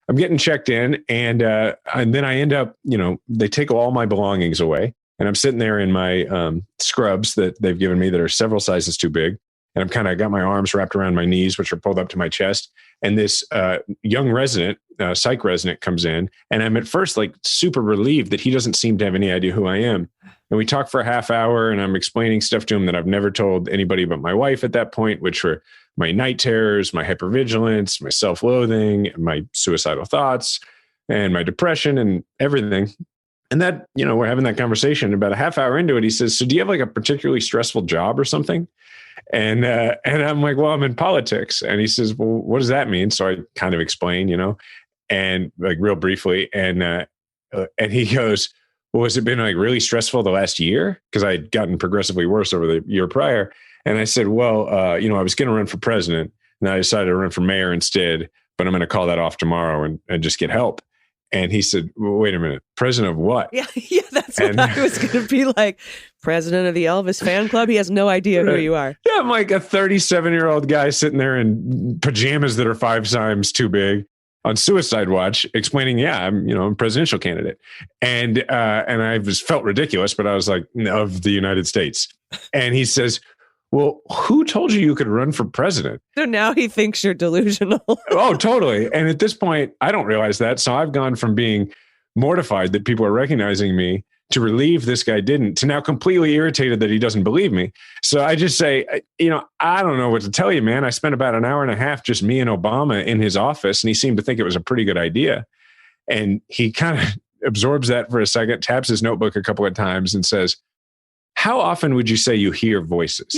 I'm getting checked in, and then I end up, they take all my belongings away, and I'm sitting there in my scrubs that they've given me that are several sizes too big. And I'm kind of got my arms wrapped around my knees, which are pulled up to my chest. And this young resident, psych resident, comes in. And I'm at first like super relieved that he doesn't seem to have any idea who I am. And we talk for a half hour, and I'm explaining stuff to him that I've never told anybody but my wife at that point, which were my night terrors, my hypervigilance, my self-loathing, my suicidal thoughts, and my depression and everything. And that, we're having that conversation. About a half hour into it, he says, "So do you have like a particularly stressful job or something?" And I'm like, "Well, I'm in politics." And he says, "Well, what does that mean?" So I kind of explain, and like real briefly. And he goes, "Well, has it been like really stressful the last year?" Because I had gotten progressively worse over the year prior. And I said, "Well, I was going to run for president, and I decided to run for mayor instead, but I'm going to call that off tomorrow and just get help." And he said, "Well, wait a minute, president of what?" Yeah, that's what I was going to be like. President of the Elvis fan club? He has no idea who you are. Yeah, I'm like a 37-year-old guy sitting there in pajamas that are 5 times too big on suicide watch, explaining, I'm a presidential candidate. And I just felt ridiculous, but I was like, of the United States. And he says, "Well, who told you could run for president?" So now he thinks you're delusional. Oh, totally. And at this point, I don't realize that. So I've gone from being mortified that people are recognizing me to relieved this guy didn't, to now completely irritated that he doesn't believe me. So I just say, I don't know what to tell you, man. I spent about an hour and a half, just me and Obama in his office, and he seemed to think it was a pretty good idea. And he kind of absorbs that for a second, taps his notebook a couple of times and says, "How often would you say you hear voices?"